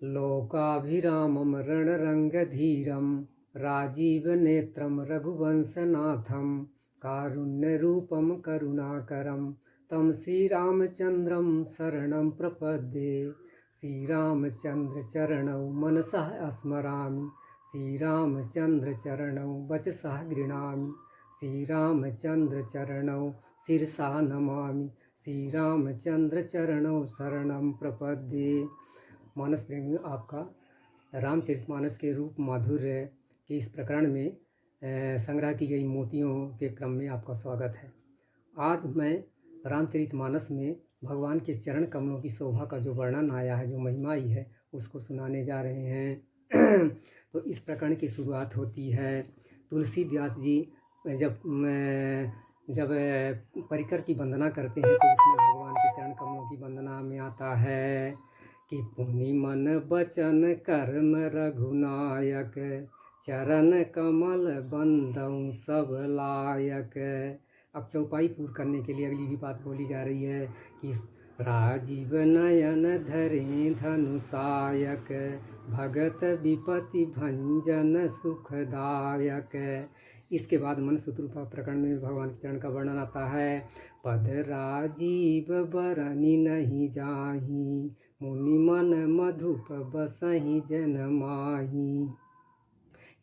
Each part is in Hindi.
लोकाभिरामं रणरङ्गधीरं राजीवनेत्रं रघुवंशनाथं कारुण्यरूपं करुणाकरं तं श्रीरामचन्द्रं शरणं प्रपद्ये। श्रीरामचन्द्रचरणौ मनसः स्मरामि, श्रीरामचन्द्रचरणौ वचसः गृह्णामि, श्रीरामचन्द्रचरणौ शिरसा नमामि, श्रीरामचन्द्रचरणौ शरणं प्रपद्ये। मानस प्रेमी, आपका रामचरितमानस के रूप माधुर्य के इस प्रकरण में संग्रह की गई मोतियों के क्रम में आपका स्वागत है। आज मैं रामचरितमानस में भगवान के चरण कमलों की शोभा का जो वर्णन आया है, जो महिमा आई है, उसको सुनाने जा रहे हैं। तो इस प्रकरण की शुरुआत होती है तुलसीदास जी जब परिकर की वंदना करते हैं, तो इसमें भगवान के चरण कमलों की वंदना में आता है कि पुनि मन बचन कर्म रघुनायक, चरण कमल बंदौ सब लायक। अब चौपाई पूर्ण करने के लिए अगली भी बात बोली जा रही है कि राजीव नयन धरे धनुषायक, भगत विपति भंजन सुखदायक। इसके बाद मनसुतरूपा प्रकरण में भगवान के चरण का वर्णन आता है। पद राजीव बरनी नहीं जाही, मुनि मन मधुप बसहि जन माही।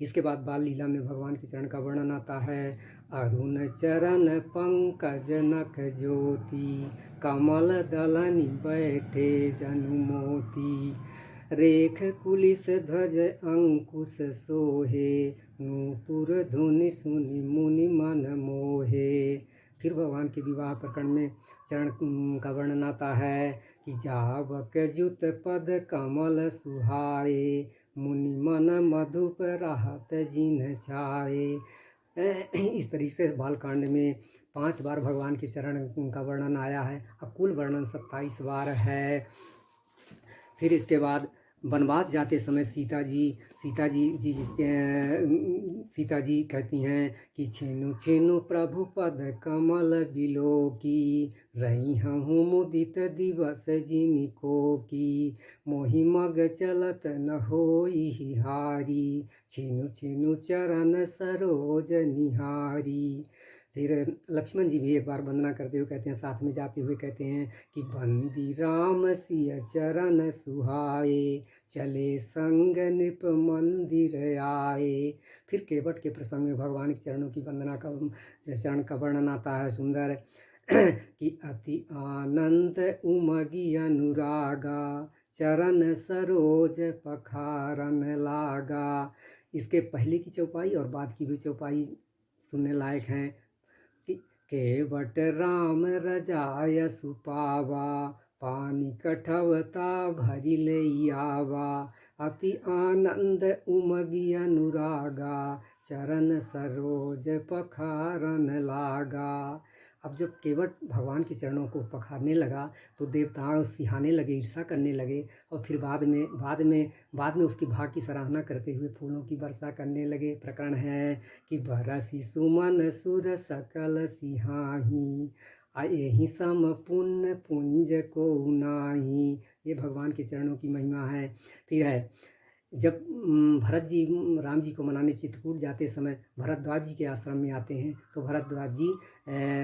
इसके बाद बाल लीला में भगवान के चरण का वर्णन आता है। अरुण चरण पंकज नख ज्योति, कमल दलनि बैठे जनु मोती। रेख कुलिस ध्वज अंकुश सोहे, नूपुर धुनि सुनि मुनि मन मोहे। फिर भगवान के विवाह प्रकरण में चरण का वर्णन आता है कि जावक जुत पद कमल सुहाए, मुनि मन मधुप रहत जिन छाए। इस तरीके से बालकांड में 5 बार भगवान के चरण का वर्णन आया है। अब कुल वर्णन 27 बार है। फिर इसके बाद वनवास जाते समय सीता जी कहती हैं कि छेनु छेनु प्रभु पद कमल बिलोकी, रही हूँ मुदित दिवस जिनको की, मोहि मग चलत न होई हारी, छेनु छेनु चरण सरोज निहारी। फिर लक्ष्मण जी भी एक बार वंदना करते हुए कहते हैं, साथ में जाते हुए कहते हैं कि बंदी राम सिय चरण सुहाए, चले संग नृप मंदिर आए। फिर केवट के प्रसंग में भगवान के चरणों की वंदना का चरण का वर्णन आता है सुंदर कि अति आनंद उमगी अनुरागा, चरण सरोज पखारन लागा। इसके पहले की चौपाई और बाद की भी चौपाई सुनने लायक हैं। केवट राम रजाय सुपावा, पानी कठवता भरी ले आवा, अति आनंद उमगी अनुरागा, चरण सरोज पखारन लागा। अब जब केवट भगवान के चरणों को पखारने लगा तो देवताओं सिहाने लगे, ईर्षा करने लगे, और फिर बाद में उसके भाग की सराहना करते हुए फूलों की वर्षा करने लगे। प्रकरण है कि बरसी सुमन सुर सकल सिहाही, यही सम पुण्य पुंज को नाही। ये भगवान के चरणों की महिमा है। फिर है जब भरत जी राम जी को मनाने चित्रकूट जाते समय भरद्वाज जी के आश्रम में आते हैं, तो भरद्वाज जी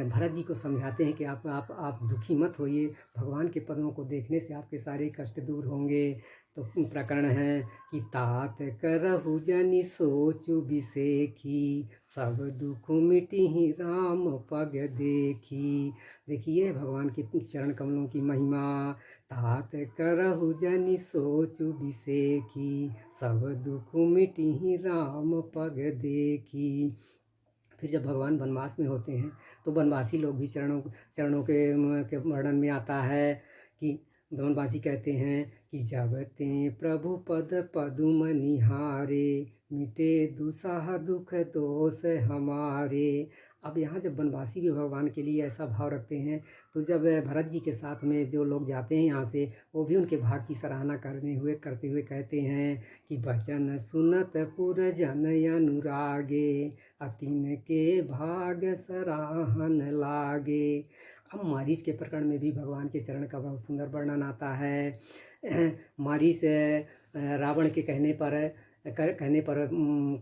भरत जी को समझाते हैं कि आप दुखी मत होइए, भगवान के पदों को देखने से आपके सारे कष्ट दूर होंगे। तो प्रकरण है कि तात करहु जनि सोचु बिसेखी, सब दुख मिटिहि राम पग देखी। देखिए भगवान के चरण कमलों की महिमा। तात करहु जनि सोचु बिसेखी, सब दुख मिटिहि राम पग देखी। फिर जब भगवान वनवास में होते हैं तो वनवासी लोग भी चरणों के वर्णन में आता है कि वनवासी कहते हैं कि जब ते प्रभु पद पदुम निहारे, मिटे दुसाह दुख दोष हमारे। अब यहाँ जब वनवासी भी भगवान के लिए ऐसा भाव रखते हैं, तो जब भरत जी के साथ में जो लोग जाते हैं यहाँ से, वो भी उनके भाग की सराहना करते हुए कहते हैं कि वचन सुनत पुर जन अनुरागे, अतिन के भाग सराहन लागे। अब मारीच के प्रकरण में भी भगवान के चरण का बहुत सुंदर वर्णन आता है मारीच रावण के कहने पर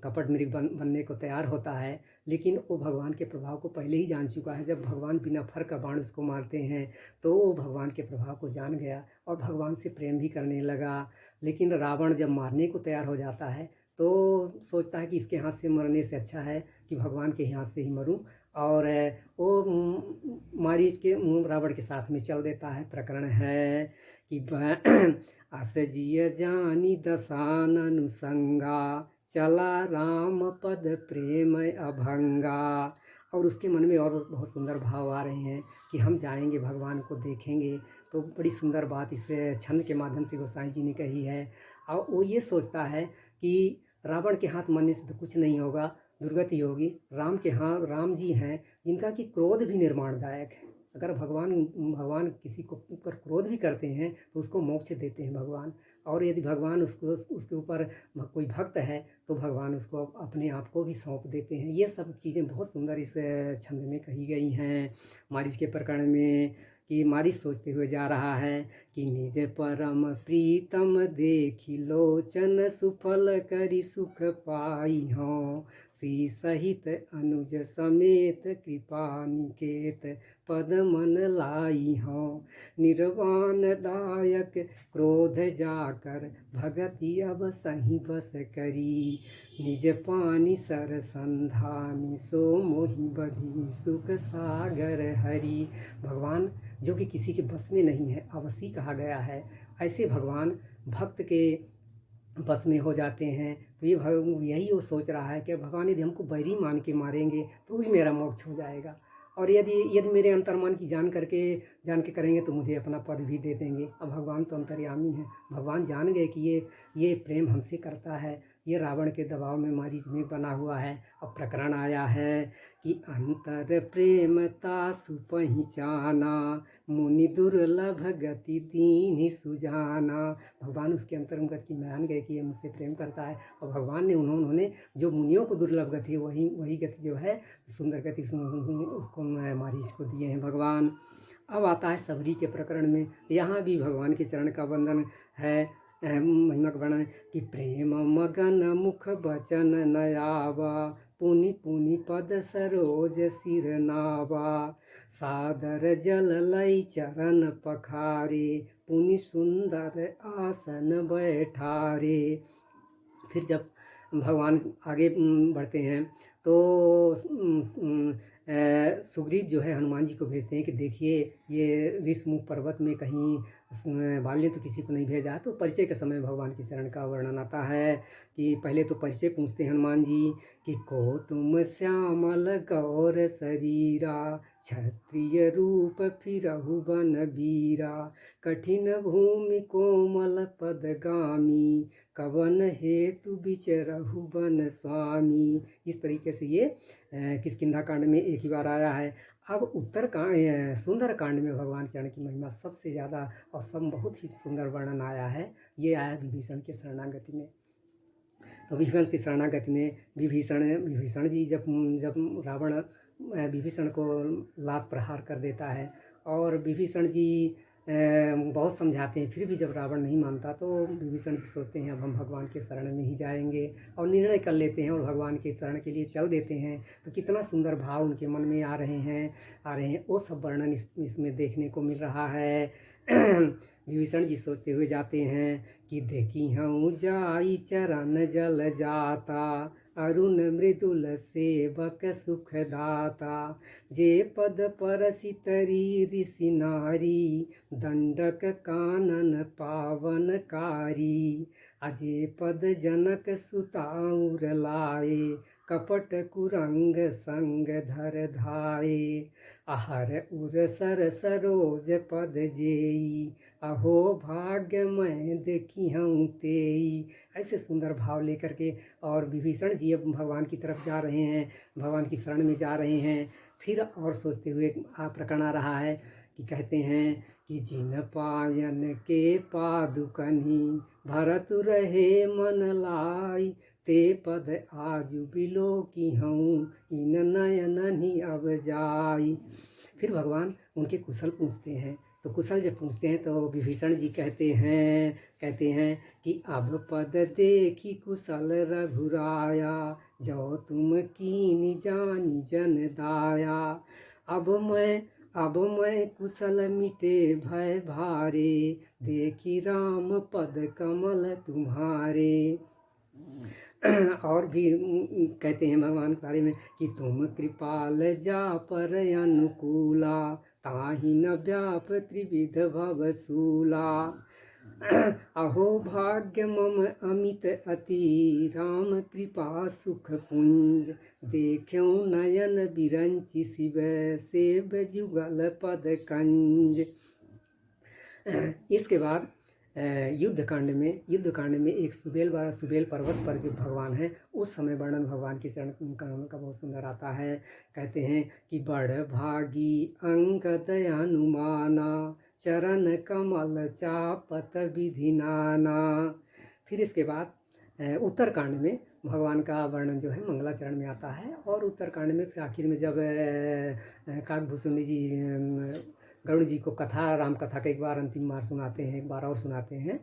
कपट मृग बनने को तैयार होता है, लेकिन वो भगवान के प्रभाव को पहले ही जान चुका है। जब भगवान बिना फर का बाण उसको मारते हैं तो वो भगवान के प्रभाव को जान गया और भगवान से प्रेम भी करने लगा। लेकिन रावण जब मारने को तैयार हो जाता है तो सोचता है कि इसके हाथ से मरने से अच्छा है कि भगवान के हाथ से ही मरूं, और वो मारीच के रावण के साथ में चल देता है। प्रकरण है कि अस जिय जानी दसान अनुसंगा, चला राम पद प्रेम अभंगा। और उसके मन में और बहुत सुंदर भाव आ रहे हैं कि हम जाएंगे भगवान को देखेंगे। तो बड़ी सुंदर बात इस छंद के माध्यम से गोसाई जी ने कही है। और वो ये सोचता है कि रावण के हाथ मरने से तो कुछ नहीं होगा, दुर्गति होगी। राम के हाथ राम जी हैं जिनका कि क्रोध भी निर्माणदायक है। अगर भगवान किसी को ऊपर क्रोध भी करते हैं तो उसको मोक्ष देते हैं भगवान। और यदि भगवान उसके ऊपर कोई भक्त है तो भगवान उसको अपने आप को भी सौंप देते हैं। ये सब चीज़ें बहुत सुंदर इस छंद में कही गई हैं। मारीच के प्रकरण में कि मारीच सोचते हुए जा रहा है कि निज परम प्रीतम देखी लोचन, सुफल करी सुख पाई हों, सी सहित अनुज समेत कृपा निकेत पद मन लाई हों। निर्वाण दायक क्रोध जाकर भगति अब सही बस करी, निज पानी सर संधानी सो मोहि बधी सुख सागर हरि। भगवान जो कि किसी के बस में नहीं है, अवसी कहा गया है, ऐसे भगवान भक्त के बस में हो जाते हैं। तो यही वो सोच रहा है कि भगवान यदि हमको बैरी मान के मारेंगे तो भी मेरा मोक्ष हो जाएगा, और यदि मेरे अंतर्मन की जान के करेंगे तो मुझे अपना पद भी दे देंगे। अब भगवान तो अंतर्यामी हैं, भगवान जान गए कि ये प्रेम हमसे करता है, ये रावण के दबाव में मारीच में बना हुआ है। अब प्रकरण आया है कि अंतर प्रेमता सुपहिचाना, मुनि दुर्लभ गति दीन्हि सुजाना। भगवान उसके अंतर्गत की मान गए कि ये मुझसे प्रेम करता है, और भगवान ने उन्होंने जो मुनियों को दुर्लभ गति वही गति जो है सुंदर गति उसको मारीच को दिए हैं भगवान। अब आता है सबरी के प्रकरण में। यहाँ भी भगवान के चरण का वंदन है, महिमा का वर्णन कि प्रेम मगन मुख बचन नयावा, पुनि पुनि पद सरोज सिर नावा, सादर जल लई चरण पखारे, पुनि सुंदर आसन बैठारे। फिर जब भगवान आगे बढ़ते हैं तो सुग्रीव जो है हनुमान जी को भेजते हैं कि देखिए ये ऋषमुख पर्वत में कहीं बाल्य तो किसी को नहीं भेजा। तो परिचय के समय भगवान की चरण का वर्णन आता है कि पहले तो परिचय पूछते हैं हनुमान जी कि को तुम श्यामल गौर शरीरा, क्षत्रिय रूप फिरहु बन वीरा, कठिन भूमि कोमल पदगामी, कवन हेतु बिचरहु बन स्वामी। इस तरीके से ये किष्किंधा कांड में एक ही बार आया है। अब सुंदर कांड में भगवान चरण की महिमा सबसे ज़्यादा और सब बहुत ही सुंदर वर्णन आया है। ये आया विभीषण के शरणागति में। तो विभीषण की शरणागति में विभीषण जी जब रावण विभीषण को लात प्रहार कर देता है और विभीषण जी बहुत समझाते हैं, फिर भी जब रावण नहीं मानता तो विभीषण जी सोचते हैं अब हम भगवान के शरण में ही जाएंगे, और निर्णय कर लेते हैं और भगवान के शरण के लिए चल देते हैं। तो कितना सुंदर भाव उनके मन में आ रहे हैं वो सब वर्णन इसमें देखने को मिल रहा है। विभीषण जी सोचते हुए जाते हैं कि देखी हूँ जाई चरण जल जाता, अरुण मृदुल सेवक सुखदाता, जे पद परसि तरी ऋषि नारी, दंडक कानन पावनकारी, अजे पद जनक सुताउर लाए, कपट कुरंग संग धर धाये, आहर उर सर सरोज पद जेई, अहो भाग्य मैं देखी हूँ तेई। ऐसे सुंदर भाव लेकर के और विभीषण जी अब भगवान की तरफ जा रहे हैं, भगवान की शरण में जा रहे हैं। फिर और सोचते हुए प्रकरण आ रहा है कि कहते हैं कि जिन पायन के पादुकनी, भरत रहे मन लाई, ते पद आजु बिलो की हूँ, इन नयन ही अब जाई। फिर भगवान उनके कुशल पूछते हैं तो कुशल जब पूछते हैं तो विभीषण जी कहते हैं कि अब पद देखी कुशल रघुराया, जो तुम कीनी जानी जन दाया। अब मैं कुशल मिटे भय भारे, देखी राम पद कमल तुम्हारे। और भी कहते हैं भगवान के बारे में कि तुम कृपाल जा पर अनुकूला, ताहि न व्याप त्रिविध भवसूला। अहो भाग्य मम अमित अति, राम कृपा सुख पुंज, देख्यो नयन बिरंचि शिव, सेव जुगल पद कंज। इसके बाद युद्धकांड में एक सुबेल पर्वत पर जो भगवान है उस समय वर्णन भगवान के चरण का बहुत सुंदर आता है। कहते हैं कि बड़ भागी अंगद हनुमाना, चरण कमल चापत विधि नाना। फिर इसके बाद उत्तरकांड में भगवान का वर्णन जो है मंगलाचरण में आता है। और उत्तरकांड में फिर आखिर में जब काकभूषुंडी जी गरुड़ जी को राम कथा का एक बार अंतिम बार सुनाते हैं, एक बार और सुनाते हैं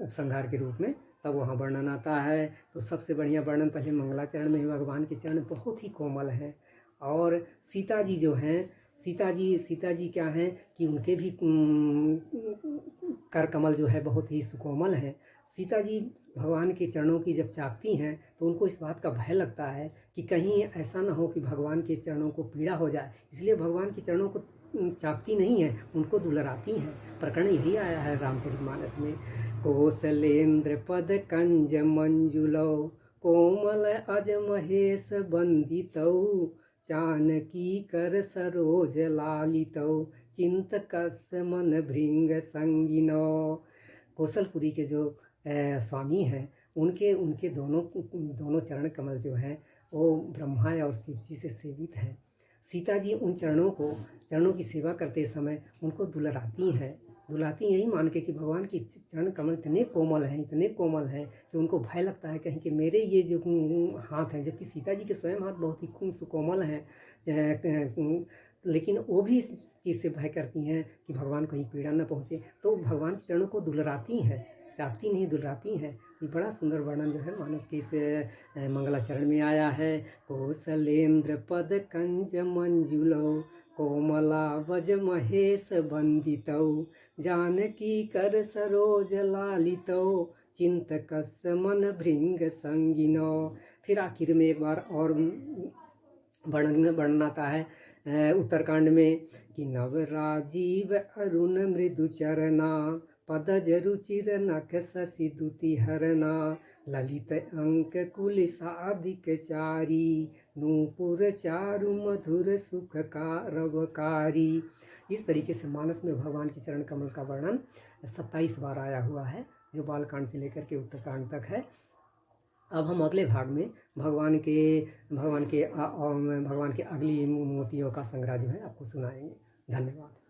उपसंहार के रूप में, तब वहाँ वर्णन आता है। तो सबसे बढ़िया वर्णन पहले मंगलाचरण में। भगवान के चरण बहुत ही कोमल हैं। और सीता जी जो हैं, सीता जी क्या हैं कि उनके भी कर कमल जो है बहुत ही सुकोमल हैं। सीता जी भगवान के चरणों की जब चापती हैं तो उनको इस बात का भय लगता है कि कहीं ऐसा ना हो कि भगवान के चरणों को पीड़ा हो जाए, इसलिए भगवान के चरणों को चापती नहीं है, उनको दुलराती हैं। प्रकरण यही आया है रामचरितमानस में। कौशलेंद्र पद कंज मंजुलौ, कोमल अज महेश बंदितौ, जानकी कर सरोज लालितौ, चिंतकस मन भृंग संगिनौ। कौशलपुरी के जो स्वामी हैं उनके दोनों चरण कमल जो हैं वो ब्रह्मा और शिव जी से सेवित हैं। सीता जी उन चरणों की सेवा करते समय उनको दुलराती यही मान के कि भगवान की चरण कमल इतने कोमल हैं कि उनको भय लगता है कहीं कि मेरे ये जो हाथ हैं, जबकि सीता जी के स्वयं हाथ बहुत ही सुकोमल हैं, लेकिन वो भी इस चीज़ से भय करती हैं कि भगवान कहीं पीड़ा न पहुँचे, तो भगवान के चरणों को दुलराती हैं, चाहती नहीं दुलराती हैं। ये बड़ा सुंदर वर्णन जो है मानस के इस मंगलाचरण में आया है। कौशलेंद्र पद कंज मंजुलौ, कोमला वज महेश बंदितौ, जानकी कर सरोज लालितौ, चिंतकस मन भृंग संगिनौ। फिर आखिर में एक बार और वर्णन आता है उत्तरकांड में कि नव राजीव अरुण मृदु चरना, पदज रुचिर नख शशि दुति हरना, ललित अंक कुल साधिक चारी, नूपुर चारु मधुर सुख कारवकारी। इस तरीके से मानस में भगवान के चरण कमल का वर्णन 27 बार आया हुआ है, जो बालकांड से लेकर के उत्तरकांड तक है। अब हम अगले भाग में भगवान के अगली मूर्तियों का संग्रह जो है आपको सुनाएंगे। धन्यवाद।